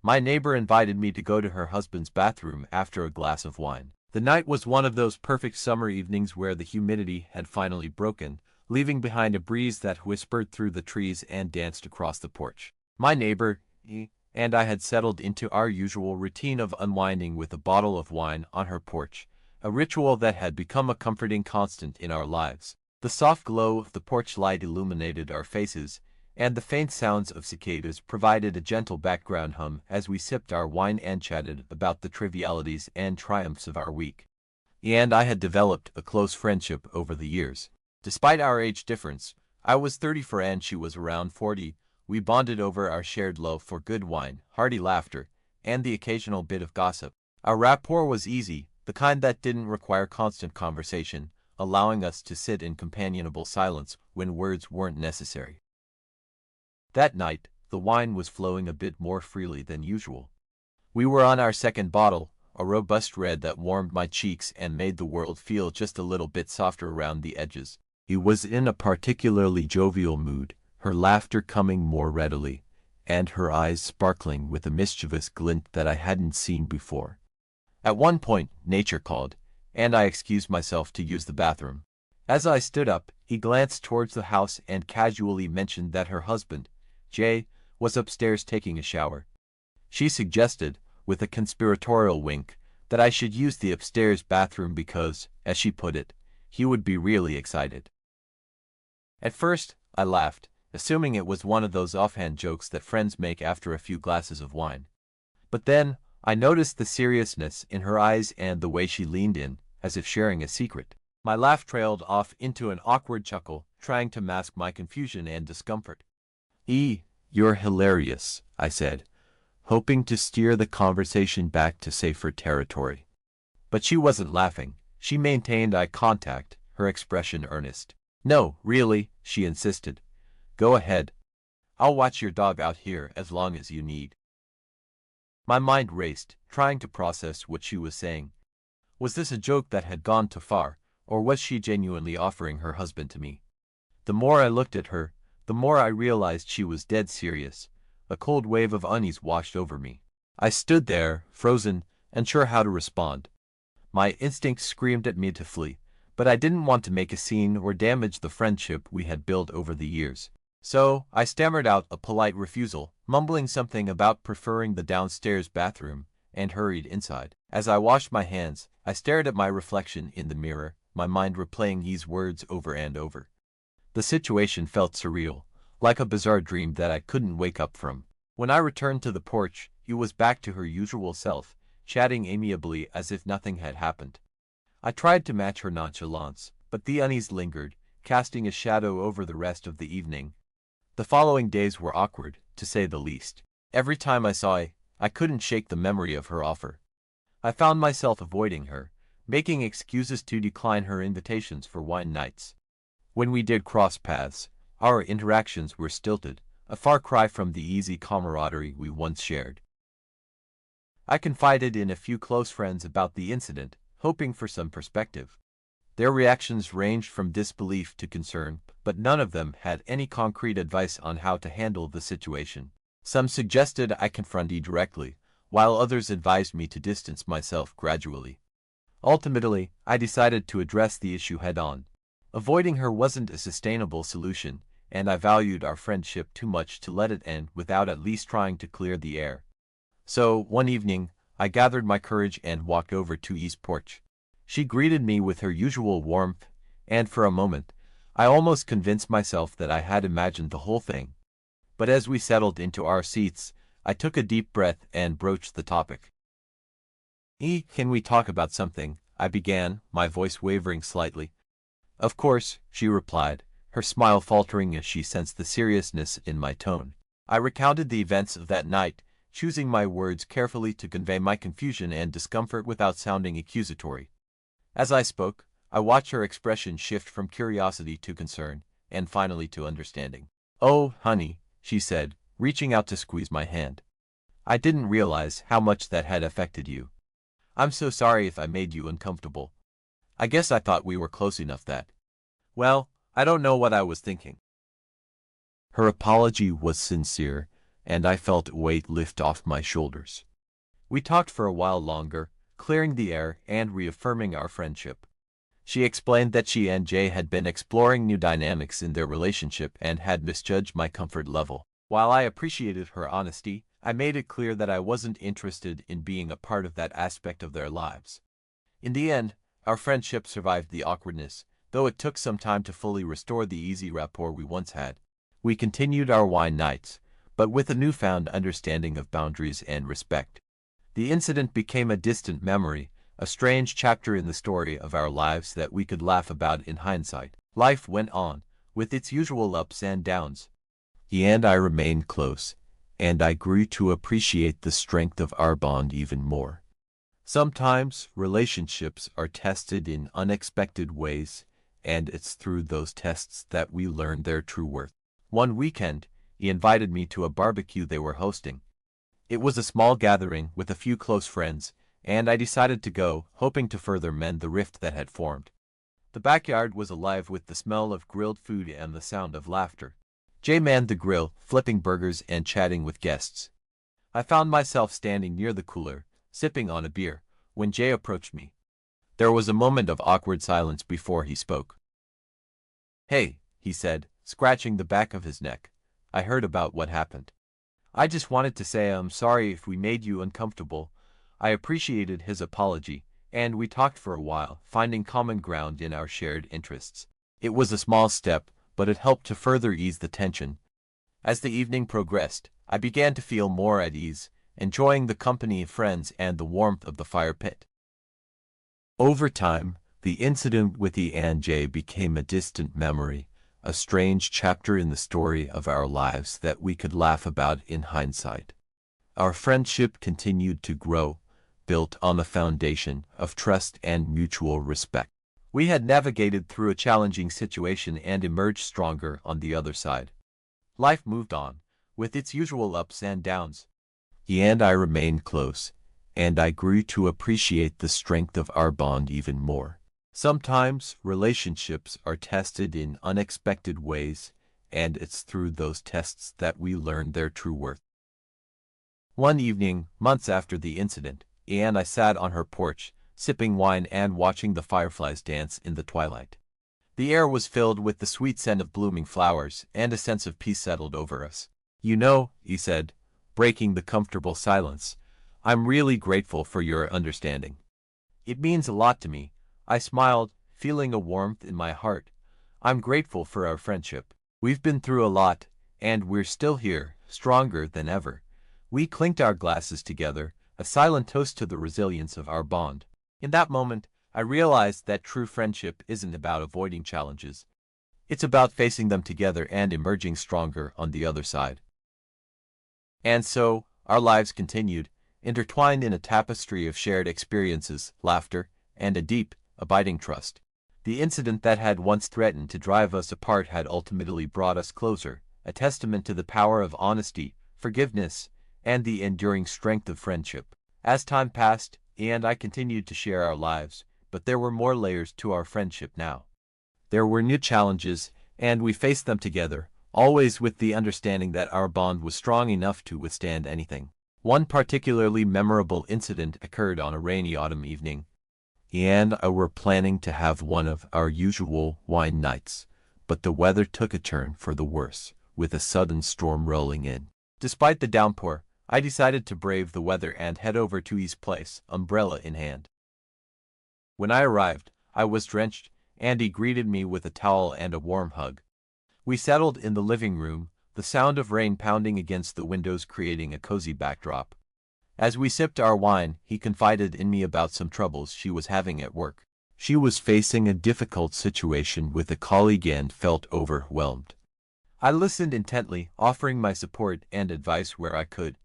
My neighbor invited me to go to her husband's bathroom after a glass of wine. The night was one of those perfect summer evenings where the humidity had finally broken, leaving behind a breeze that whispered through the trees and danced across the porch. My neighbor, and I had settled into our usual routine of unwinding with a bottle of wine on her porch, a ritual that had become a comforting constant in our lives. The soft glow of the porch light illuminated our faces, and the faint sounds of cicadas provided a gentle background hum as we sipped our wine and chatted about the trivialities and triumphs of our week. And I had developed a close friendship over the years. Despite our age difference, I was 34 and she was around 40, we bonded over our shared love for good wine, hearty laughter, and the occasional bit of gossip. Our rapport was easy, the kind that didn't require constant conversation, allowing us to sit in companionable silence when words weren't necessary. That night, the wine was flowing a bit more freely than usual. We were on our second bottle, a robust red that warmed my cheeks and made the world feel just a little bit softer around the edges. He was in a particularly jovial mood, her laughter coming more readily, and her eyes sparkling with a mischievous glint that I hadn't seen before. At one point, nature called, and I excused myself to use the bathroom. As I stood up, he glanced towards the house and casually mentioned that her husband, Jay, was upstairs taking a shower. She suggested, with a conspiratorial wink, that I should use the upstairs bathroom because, as she put it, he would be really excited. At first, I laughed, assuming it was one of those offhand jokes that friends make after a few glasses of wine. But then, I noticed the seriousness in her eyes and the way she leaned in, as if sharing a secret. My laugh trailed off into an awkward chuckle, trying to mask my confusion and discomfort. You're hilarious, I said, hoping to steer the conversation back to safer territory. But she wasn't laughing. She maintained eye contact, her expression earnest. No, really, she insisted. Go ahead. I'll watch your dog out here as long as you need. My mind raced, trying to process what she was saying. Was this a joke that had gone too far, or was she genuinely offering her husband to me? The more I looked at her, the more I realized she was dead serious. A cold wave of unease washed over me. I stood there, frozen, unsure how to respond. My instincts screamed at me to flee, but I didn't want to make a scene or damage the friendship we had built over the years. So, I stammered out a polite refusal, mumbling something about preferring the downstairs bathroom, and hurried inside. As I washed my hands, I stared at my reflection in the mirror, my mind replaying these words over and over. The situation felt surreal, like a bizarre dream that I couldn't wake up from. When I returned to the porch, he was back to her usual self, chatting amiably as if nothing had happened. I tried to match her nonchalance, but the unease lingered, casting a shadow over the rest of the evening. The following days were awkward, to say the least. Every time I saw her, I couldn't shake the memory of her offer. I found myself avoiding her, making excuses to decline her invitations for wine nights. When we did cross paths, our interactions were stilted, a far cry from the easy camaraderie we once shared. I confided in a few close friends about the incident, hoping for some perspective. Their reactions ranged from disbelief to concern, but none of them had any concrete advice on how to handle the situation. Some suggested I confront her directly, while others advised me to distance myself gradually. Ultimately, I decided to address the issue head-on. Avoiding her wasn't a sustainable solution, and I valued our friendship too much to let it end without at least trying to clear the air. So, one evening, I gathered my courage and walked over to E's porch. She greeted me with her usual warmth, and for a moment, I almost convinced myself that I had imagined the whole thing. But as we settled into our seats, I took a deep breath and broached the topic. Can we talk about something? I began, my voice wavering slightly. Of course, she replied, her smile faltering as she sensed the seriousness in my tone. I recounted the events of that night, choosing my words carefully to convey my confusion and discomfort without sounding accusatory. As I spoke, I watched her expression shift from curiosity to concern, and finally to understanding. Oh, honey, she said, reaching out to squeeze my hand. I didn't realize how much that had affected you. I'm so sorry if I made you uncomfortable. I guess I thought we were close enough that. Well, I don't know what I was thinking. Her apology was sincere, and I felt a weight lift off my shoulders. We talked for a while longer, clearing the air and reaffirming our friendship. She explained that she and Jay had been exploring new dynamics in their relationship and had misjudged my comfort level. While I appreciated her honesty, I made it clear that I wasn't interested in being a part of that aspect of their lives. In the end, our friendship survived the awkwardness, though it took some time to fully restore the easy rapport we once had. We continued our wine nights, but with a newfound understanding of boundaries and respect. The incident became a distant memory, a strange chapter in the story of our lives that we could laugh about in hindsight. Life went on, with its usual ups and downs. He and I remained close, and I grew to appreciate the strength of our bond even more. Sometimes relationships are tested in unexpected ways, and it's through those tests that we learn their true worth. One weekend, he invited me to a barbecue they were hosting. It was a small gathering with a few close friends, and I decided to go, hoping to further mend the rift that had formed. The backyard was alive with the smell of grilled food and the sound of laughter. Jay manned the grill, flipping burgers and chatting with guests. I found myself standing near the cooler, sipping on a beer, when Jay approached me. There was a moment of awkward silence before he spoke. "Hey," he said, scratching the back of his neck. "I heard about what happened. I just wanted to say I'm sorry if we made you uncomfortable." I appreciated his apology, and we talked for a while, finding common ground in our shared interests. It was a small step, but it helped to further ease the tension. As the evening progressed, I began to feel more at ease, enjoying the company of friends and the warmth of the fire pit. Over time, the incident with E and J became a distant memory, a strange chapter in the story of our lives that we could laugh about in hindsight. Our friendship continued to grow, built on a foundation of trust and mutual respect. We had navigated through a challenging situation and emerged stronger on the other side. Life moved on, with its usual ups and downs. He and I remained close, and I grew to appreciate the strength of our bond even more. Sometimes relationships are tested in unexpected ways, and it's through those tests that we learn their true worth. One evening, months after the incident, and I sat on her porch, sipping wine and watching the fireflies dance in the twilight. The air was filled with the sweet scent of blooming flowers, and a sense of peace settled over us. "You know," he said, breaking the comfortable silence, "I'm really grateful for your understanding. It means a lot to me." I smiled, feeling a warmth in my heart. "I'm grateful for our friendship. We've been through a lot, and we're still here, stronger than ever." We clinked our glasses together, a silent toast to the resilience of our bond. In that moment, I realized that true friendship isn't about avoiding challenges. It's about facing them together and emerging stronger on the other side. And so, our lives continued, intertwined in a tapestry of shared experiences, laughter, and a deep, abiding trust. The incident that had once threatened to drive us apart had ultimately brought us closer, a testament to the power of honesty, forgiveness, and the enduring strength of friendship. As time passed, he and I continued to share our lives, but there were more layers to our friendship now. There were new challenges, and we faced them together, always with the understanding that our bond was strong enough to withstand anything. One particularly memorable incident occurred on a rainy autumn evening. He and I were planning to have one of our usual wine nights, but the weather took a turn for the worse, with a sudden storm rolling in. Despite the downpour, I decided to brave the weather and head over to E's place, umbrella in hand. When I arrived, I was drenched, and he greeted me with a towel and a warm hug. We settled in the living room, the sound of rain pounding against the windows creating a cozy backdrop. As we sipped our wine, he confided in me about some troubles she was having at work. She was facing a difficult situation with a colleague and felt overwhelmed. I listened intently, offering my support and advice where I could.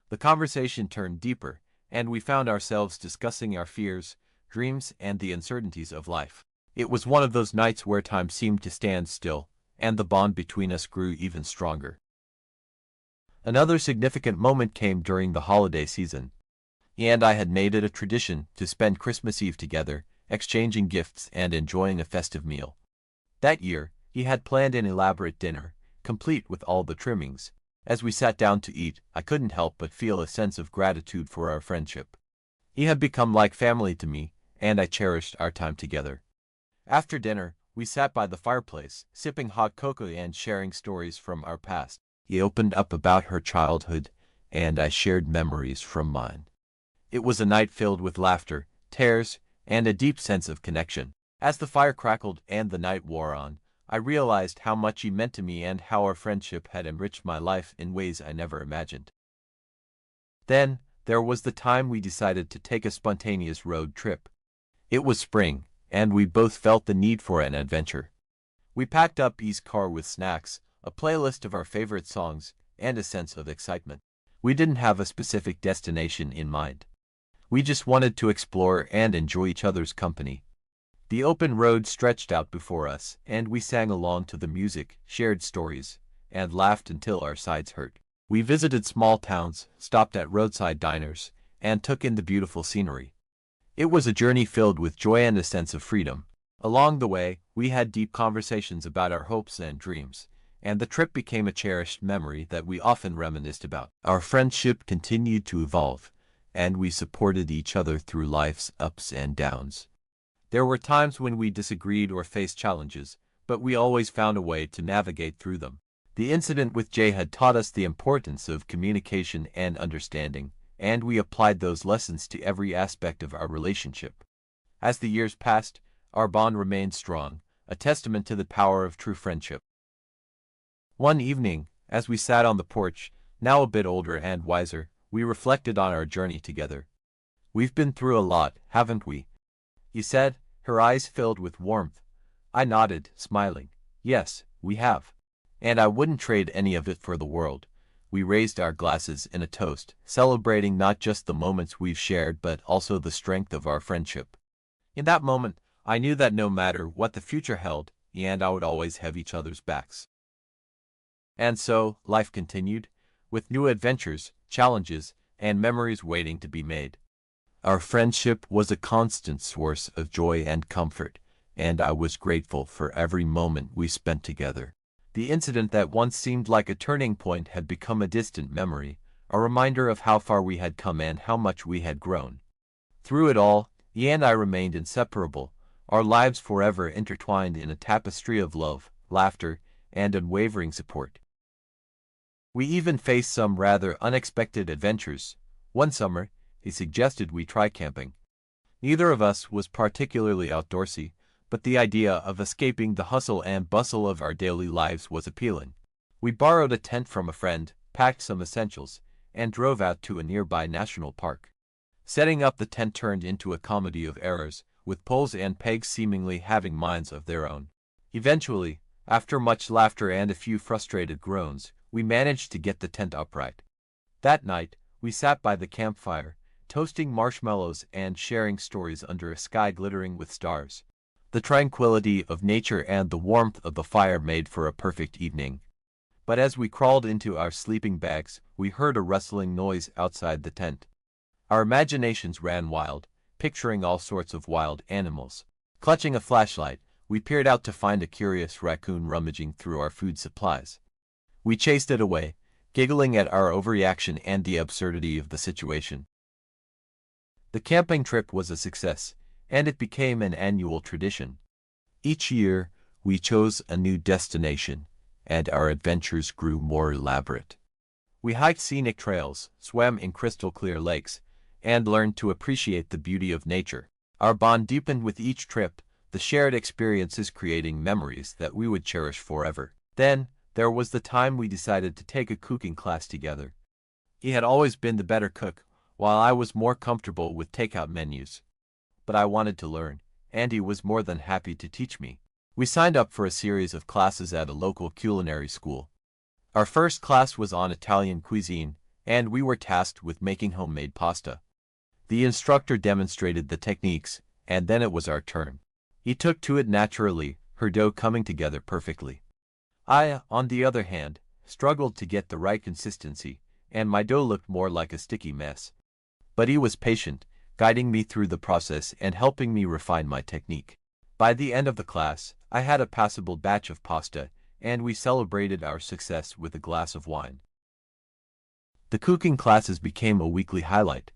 The conversation turned deeper, and we found ourselves discussing our fears, dreams, and the uncertainties of life. It was one of those nights where time seemed to stand still, and the bond between us grew even stronger. Another significant moment came during the holiday season. He and I had made it a tradition to spend Christmas Eve together, exchanging gifts and enjoying a festive meal. That year, he had planned an elaborate dinner, complete with all the trimmings. As we sat down to eat, I couldn't help but feel a sense of gratitude for our friendship. He had become like family to me, and I cherished our time together. After dinner, we sat by the fireplace, sipping hot cocoa and sharing stories from our past. He opened up about her childhood, and I shared memories from mine. It was a night filled with laughter, tears, and a deep sense of connection. As the fire crackled and the night wore on, I realized how much he meant to me and how our friendship had enriched my life in ways I never imagined. Then, there was the time we decided to take a spontaneous road trip. It was spring, and we both felt the need for an adventure. We packed up E's car with snacks, a playlist of our favorite songs, and a sense of excitement. We didn't have a specific destination in mind. We just wanted to explore and enjoy each other's company. The open road stretched out before us, and we sang along to the music, shared stories, and laughed until our sides hurt. We visited small towns, stopped at roadside diners, and took in the beautiful scenery. It was a journey filled with joy and a sense of freedom. Along the way, we had deep conversations about our hopes and dreams, and the trip became a cherished memory that we often reminisced about. Our friendship continued to evolve, and we supported each other through life's ups and downs. There were times when we disagreed or faced challenges, but we always found a way to navigate through them. The incident with Jay had taught us the importance of communication and understanding, and we applied those lessons to every aspect of our relationship. As the years passed, our bond remained strong, a testament to the power of true friendship. One evening, as we sat on the porch, now a bit older and wiser, we reflected on our journey together. "We've been through a lot, haven't we?" he said, her eyes filled with warmth. I nodded, smiling. "Yes, we have. And I wouldn't trade any of it for the world." We raised our glasses in a toast, celebrating not just the moments we've shared but also the strength of our friendship. In that moment, I knew that no matter what the future held, he and I would always have each other's backs. And so, life continued, with new adventures, challenges, and memories waiting to be made. Our friendship was a constant source of joy and comfort, and I was grateful for every moment we spent together. The incident that once seemed like a turning point had become a distant memory, a reminder of how far we had come and how much we had grown. Through it all, he and I remained inseparable, our lives forever intertwined in a tapestry of love, laughter, and unwavering support. We even faced some rather unexpected adventures. One summer, he suggested we try camping. Neither of us was particularly outdoorsy, but the idea of escaping the hustle and bustle of our daily lives was appealing. We borrowed a tent from a friend, packed some essentials, and drove out to a nearby national park. Setting up the tent turned into a comedy of errors, with poles and pegs seemingly having minds of their own. Eventually, after much laughter and a few frustrated groans, we managed to get the tent upright. That night, we sat by the campfire, toasting marshmallows and sharing stories under a sky glittering with stars. The tranquility of nature and the warmth of the fire made for a perfect evening. But as we crawled into our sleeping bags, we heard a rustling noise outside the tent. Our imaginations ran wild, picturing all sorts of wild animals. Clutching a flashlight, we peered out to find a curious raccoon rummaging through our food supplies. We chased it away, giggling at our overreaction and the absurdity of the situation. The camping trip was a success, and it became an annual tradition. Each year, we chose a new destination, and our adventures grew more elaborate. We hiked scenic trails, swam in crystal-clear lakes, and learned to appreciate the beauty of nature. Our bond deepened with each trip, the shared experiences creating memories that we would cherish forever. Then, there was the time we decided to take a cooking class together. He had always been the better cook, while I was more comfortable with takeout menus. But I wanted to learn, and he was more than happy to teach me. We signed up for a series of classes at a local culinary school. Our first class was on Italian cuisine, and we were tasked with making homemade pasta. The instructor demonstrated the techniques, and then it was our turn. He took to it naturally, her dough coming together perfectly. I, on the other hand, struggled to get the right consistency, and my dough looked more like a sticky mess. But he was patient, guiding me through the process and helping me refine my technique. By the end of the class, I had a passable batch of pasta, and we celebrated our success with a glass of wine. The cooking classes became a weekly highlight.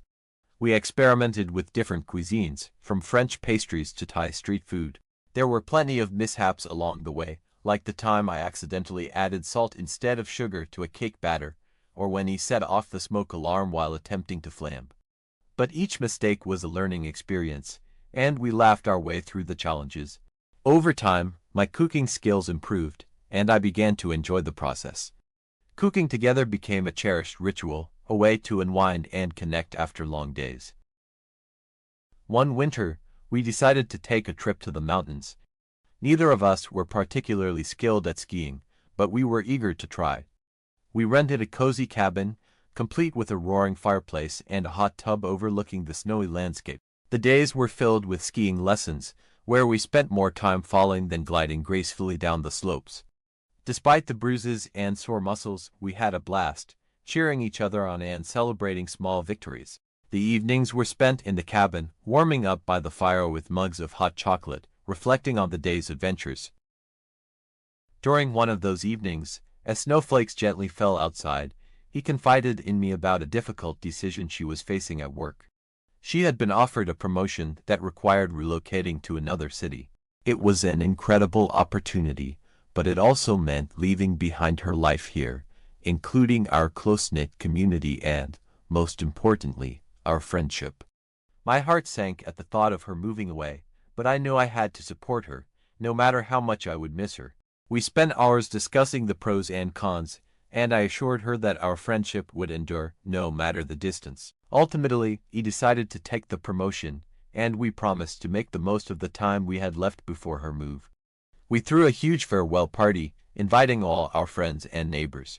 We experimented with different cuisines, from French pastries to Thai street food. There were plenty of mishaps along the way, like the time I accidentally added salt instead of sugar to a cake batter, or when he set off the smoke alarm while attempting to flambe. But each mistake was a learning experience, and we laughed our way through the challenges. Over time, my cooking skills improved, and I began to enjoy the process. Cooking together became a cherished ritual, a way to unwind and connect after long days. One winter, we decided to take a trip to the mountains. Neither of us were particularly skilled at skiing, but we were eager to try. We rented a cozy cabin, complete with a roaring fireplace and a hot tub overlooking the snowy landscape. The days were filled with skiing lessons, where we spent more time falling than gliding gracefully down the slopes. Despite the bruises and sore muscles, we had a blast, cheering each other on and celebrating small victories. The evenings were spent in the cabin, warming up by the fire with mugs of hot chocolate, reflecting on the day's adventures. During one of those evenings, as snowflakes gently fell outside, he confided in me about a difficult decision she was facing at work. She had been offered a promotion that required relocating to another city. It was an incredible opportunity, but it also meant leaving behind her life here, including our close-knit community and, most importantly, our friendship. My heart sank at the thought of her moving away, but I knew I had to support her, no matter how much I would miss her. We spent hours discussing the pros and cons, and I assured her that our friendship would endure, no matter the distance. Ultimately, he decided to take the promotion, and we promised to make the most of the time we had left before her move. We threw a huge farewell party, inviting all our friends and neighbors.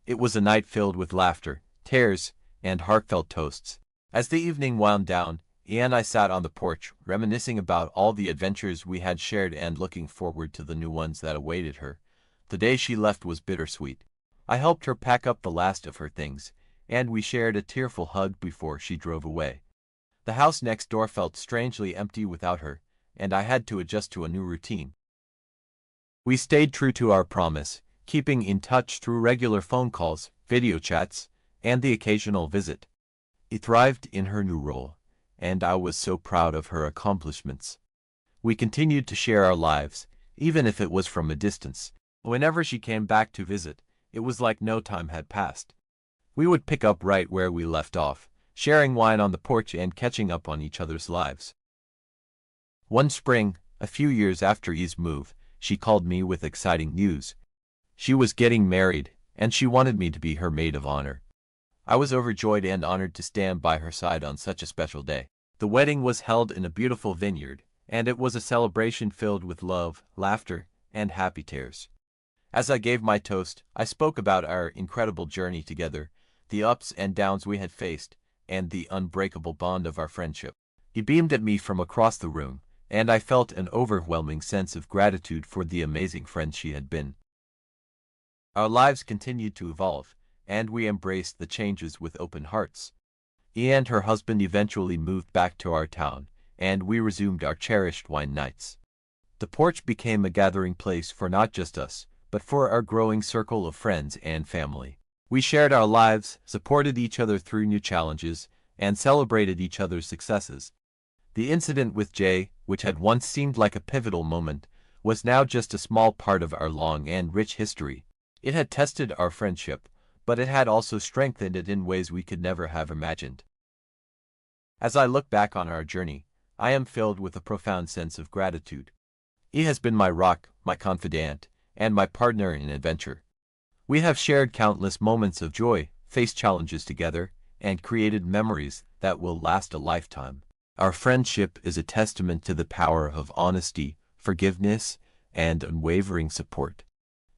It was a night filled with laughter, tears, and heartfelt toasts. As the evening wound down, he and I sat on the porch, reminiscing about all the adventures we had shared and looking forward to the new ones that awaited her. The day she left was bittersweet. I helped her pack up the last of her things, and we shared a tearful hug before she drove away. The house next door felt strangely empty without her, and I had to adjust to a new routine. We stayed true to our promise, keeping in touch through regular phone calls, video chats, and the occasional visit. He thrived in her new role, and I was so proud of her accomplishments. We continued to share our lives, even if it was from a distance. Whenever she came back to visit, it was like no time had passed. We would pick up right where we left off, sharing wine on the porch and catching up on each other's lives. One spring, a few years after E's move, she called me with exciting news. She was getting married, and she wanted me to be her maid of honor. I was overjoyed and honored to stand by her side on such a special day. The wedding was held in a beautiful vineyard, and it was a celebration filled with love, laughter, and happy tears. As I gave my toast, I spoke about our incredible journey together, the ups and downs we had faced, and the unbreakable bond of our friendship. He beamed at me from across the room, and I felt an overwhelming sense of gratitude for the amazing friend she had been. Our lives continued to evolve, and we embraced the changes with open hearts. E and her husband eventually moved back to our town, and we resumed our cherished wine nights. The porch became a gathering place for not just us, but for our growing circle of friends and family. We shared our lives, supported each other through new challenges, and celebrated each other's successes. The incident with Jay, which had once seemed like a pivotal moment, was now just a small part of our long and rich history. It had tested our friendship, but it had also strengthened it in ways we could never have imagined. As I look back on our journey, I am filled with a profound sense of gratitude. He has been my rock, my confidant, and my partner in adventure. We have shared countless moments of joy, faced challenges together, and created memories that will last a lifetime. Our friendship is a testament to the power of honesty, forgiveness, and unwavering support.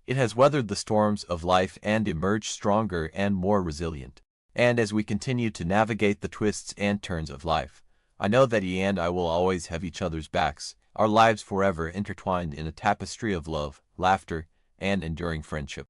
It has weathered the storms of life and emerged stronger and more resilient. And as we continue to navigate the twists and turns of life, I know that he and I will always have each other's backs, our lives forever intertwined in a tapestry of love, laughter, and enduring friendship.